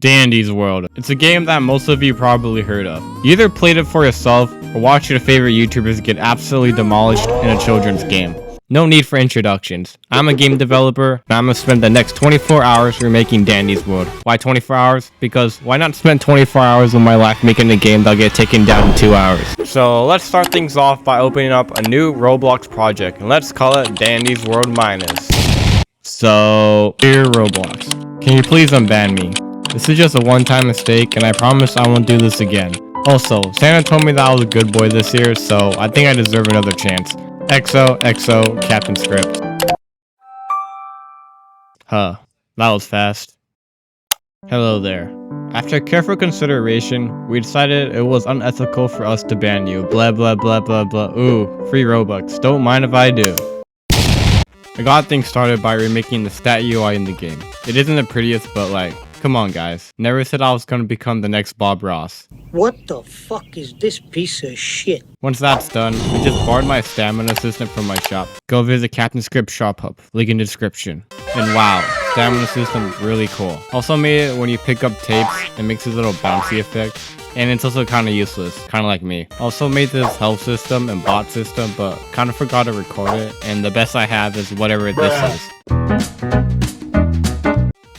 Dandy's World. It's a game that most of you probably heard of. You either played it for yourself or watched your favorite YouTubers get absolutely demolished in a children's game. No need for introductions. I'm a game developer, and I'm gonna spend the next 24 hours remaking Dandy's World. Why 24 hours? Because why not spend 24 hours of my life making a game that'll get taken down in 2 hours? So let's start things off by opening up a new Roblox project, and let's call it Dandy's World Minus. So, dear Roblox, can you please unban me? This is just a one-time mistake, and I promise I won't do this again. Also, Santa told me that I was a good boy this year, so I think I deserve another chance. XOXO Captain Script. Huh, that was fast. Hello there. After careful consideration, we decided it was unethical for us to ban you. Blah blah blah blah blah. Ooh, free Robux. Don't mind if I do. I got things started by remaking the stat UI in the game. It isn't the prettiest, but like, come on guys. Never said I was gonna become the next Bob Ross. What the fuck is this piece of shit? Once that's done, we just borrowed my stamina system from my shop. Go visit Captain Script Shop Hub, link in the description. And wow, stamina system really cool. Also made it when you pick up tapes, it makes this little bouncy effect. And it's also kind of useless, kind of like me. Also made this health system and bot system, but kind of forgot to record it. And the best I have is whatever this is.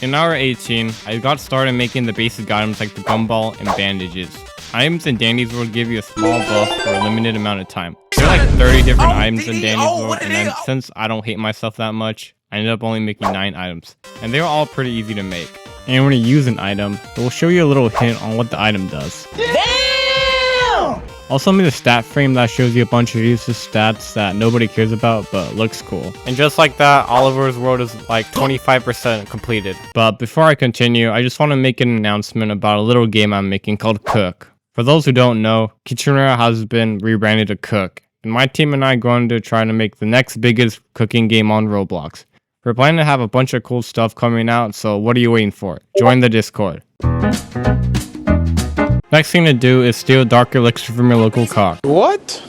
In hour 18, I got started making the basic items like the gumball and bandages. Items in Dandy's World give you a small buff for a limited amount of time. There are like 30 different items in Dandy's World, and then since I don't hate myself that much, I ended up only making 9 items. And they were all pretty easy to make. And when you use an item, it will show you a little hint on what the item does. Damn! Also made a stat frame that shows you a bunch of useless stats that nobody cares about but looks cool. And just like that, Oliver's World is like 25% completed. But before I continue, I just want to make an announcement about a little game I'm making called Cook. For those who don't know, Kitchenware has been rebranded to Cook. And my team and I are going to try to make the next biggest cooking game on Roblox. We're planning to have a bunch of cool stuff coming out, so what are you waiting for? Join the Discord. Next thing to do is steal dark elixir from your local car. What?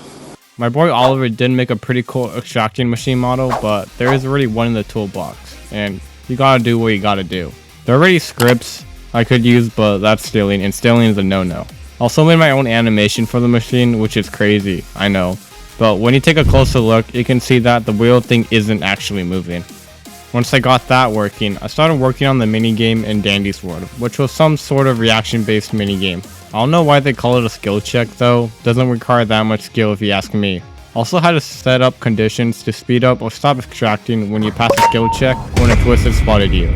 My boy Oliver did make a pretty cool extracting machine model, but there is already one in the toolbox, and you gotta do what you gotta do. There are already scripts I could use, but that's stealing, and stealing is a no-no. Also made my own animation for the machine, which is crazy, I know. But when you take a closer look, you can see that the wheel thing isn't actually moving. Once I got that working, I started working on the minigame in Dandy's World, which was some sort of reaction-based minigame. I don't know why they call it a skill check though, doesn't require that much skill if you ask me. Also had to set up conditions to speed up or stop extracting when you pass a skill check when a twisted spotted you.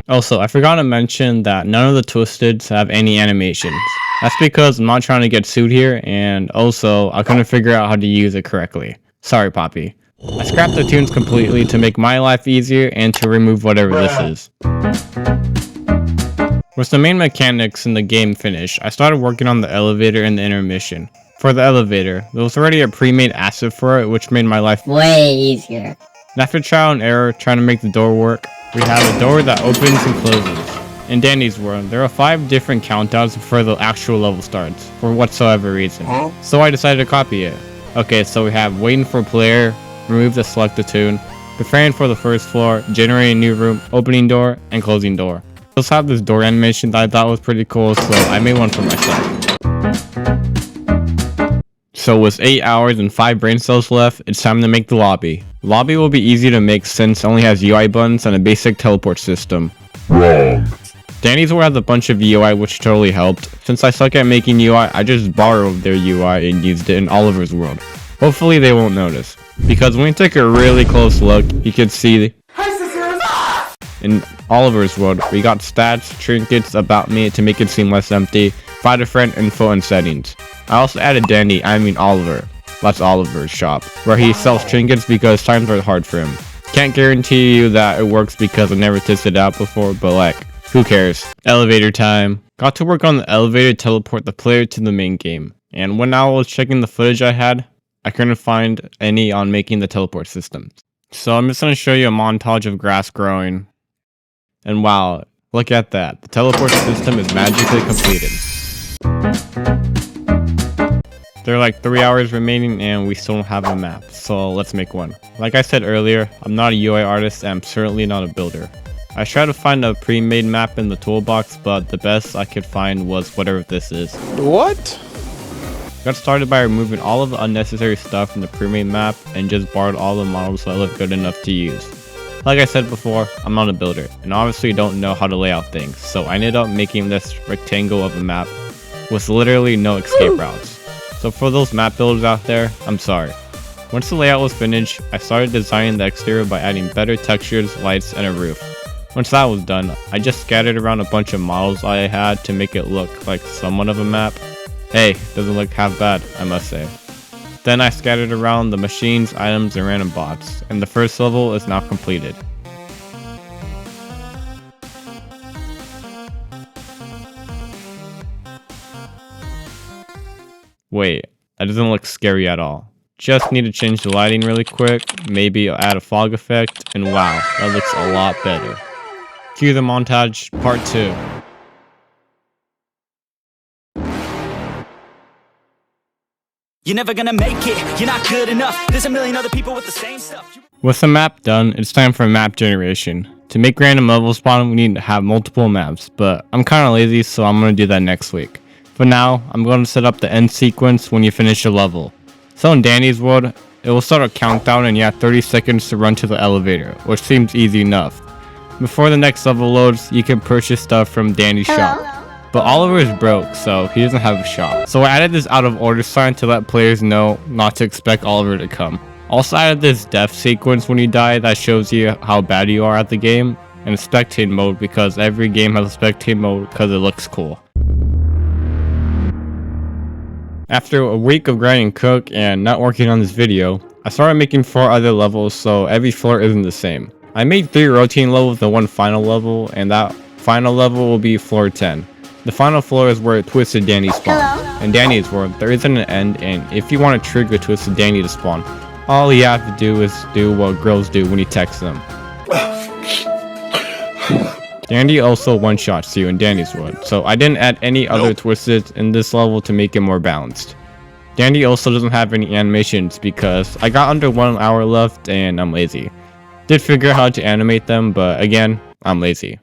Also, I forgot to mention that none of the twisteds have any animations. That's because I'm not trying to get sued here, and also I couldn't figure out how to use it correctly. Sorry Poppy. I scrapped the tunes completely to make my life easier and to remove whatever this is. With the main mechanics in the game finished, I started working on the elevator and the intermission. For the elevator, there was already a pre-made asset for it, which made my life way easier. And after trial and error trying to make the door work, we have a door that opens and closes. In Dandy's World, there are 5 different countdowns before the actual level starts, for whatsoever reason. So I decided to copy it. Okay, so we have waiting for player, remove the select the tune, preparing for the first floor, generating a new room, opening door, and closing door. I also have this door animation that I thought was pretty cool, so I made one for myself. So with 8 hours and 5 brain cells left, it's time to make the lobby. The lobby will be easy to make since it only has UI buttons and a basic teleport system. Wrong. Danny's World has a bunch of UI which totally helped. Since I suck at making UI, I just borrowed their UI and used it in Oliver's World. Hopefully they won't notice. Because when you take a really close look, you can see in Oliver's World, we got stats, trinkets, about me to make it seem less empty, 5 different info and settings. I also added Danny, I mean Oliver. That's Oliver's shop, where he sells trinkets because times are hard for him. Can't guarantee you that it works because I never tested it out before, but like, who cares? Elevator time. Got to work on the elevator to teleport the player to the main game. And when I was checking the footage I had, I couldn't find any on making the teleport system. So I'm just going to show you a montage of grass growing. And wow, look at that. The teleport system is magically completed. There are like 3 hours remaining and we still don't have a map. So let's make one. Like I said earlier, I'm not a UI artist and I'm certainly not a builder. I tried to find a pre-made map in the toolbox, but the best I could find was whatever this is. What? Got started by removing all of the unnecessary stuff from the pre-made map and just borrowed all the models that look good enough to use. Like I said before, I'm not a builder, and obviously don't know how to lay out things, so I ended up making this rectangle of a map with literally no escape routes. So for those map builders out there, I'm sorry. Once the layout was finished, I started designing the exterior by adding better textures, lights, and a roof. Once that was done, I just scattered around a bunch of models I had to make it look like somewhat of a map. Hey, doesn't look half bad, I must say. Then I scattered around the machines, items, and random bots, and the first level is now completed. Wait, that doesn't look scary at all. Just need to change the lighting really quick, maybe add a fog effect, and wow, that looks a lot better. Cue the montage, part 2. You're never gonna make it, you're not good enough. There's a million other people with the same stuff. With the map done, it's time for map generation. To make random level spawn, we need to have multiple maps, but I'm kinda lazy, so I'm gonna do that next week. For now, I'm going to set up the end sequence when you finish a level. So in Dani's world, it will start a countdown and you have 30 seconds to run to the elevator, which seems easy enough. Before the next level loads, you can purchase stuff from Dani's shop. But Oliver is broke, so he doesn't have a shop. So I added this out of order sign to let players know not to expect Oliver to come. Also added this death sequence when you die that shows you how bad you are at the game, and spectate mode because every game has a spectate mode because it looks cool. After a week of grinding Cook and not working on this video, I started making 4 other levels so every floor isn't the same. I made 3 rotating levels and 1 final level, and that final level will be floor 10. The final floor is where Twisted Dani spawns. In Dani's world, there isn't an end, and if you want to trigger Twisted Dani to spawn, all you have to do is do what girls do when you text them. Dani also one-shots you in Dani's world, so I didn't add any other Twisted in this level to make it more balanced. Dani also doesn't have any animations because I got under 1 hour left and I'm lazy. Did figure out how to animate them, but again, I'm lazy.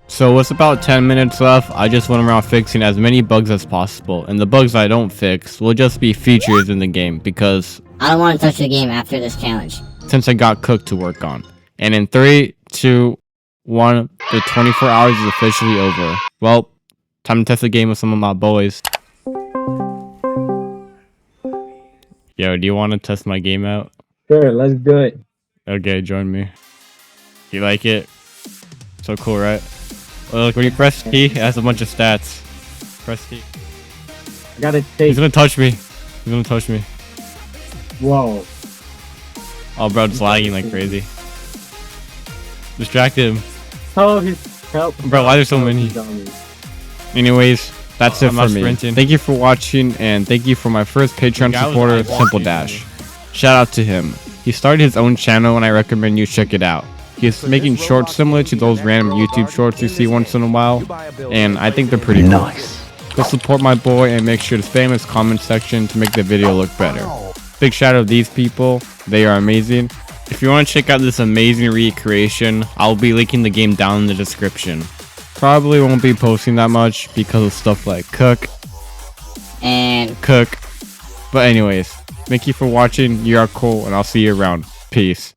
So with about 10 minutes left, I just went around fixing as many bugs as possible, and the bugs I don't fix will just be features in the game because I don't want to touch the game after this challenge, since I got Cook to work on. And in 3, 2, 1, the 24 hours is officially over. Well, time to test the game with some of my boys. Yo, do you want to test my game out? Sure, let's do it. Okay, join me. You like it? So cool, right? Well, look, when you press T, it has a bunch of stats. Press T. I gotta take. He's gonna touch me. He's gonna touch me. Whoa. Oh, bro, it's lagging like crazy. Distract him. Oh, his help. Bro, why there's so many? Anyways, that's it for me. Sprinting. Thank you for watching, and thank you for my first Patreon supporter, Simple Dash. Shout out to him. He started his own channel, and I recommend you check it out. He's making shorts similar to those random YouTube shorts you see once in a while, and I think they're pretty cool. Go support my boy and make sure to spam his comment section to make the video look better. Big shout out to these people, they are amazing. If you want to check out this amazing recreation, I'll be linking the game down in the description. Probably won't be posting that much because of stuff like Cook. But anyways, thank you for watching, you are cool, and I'll see you around. Peace.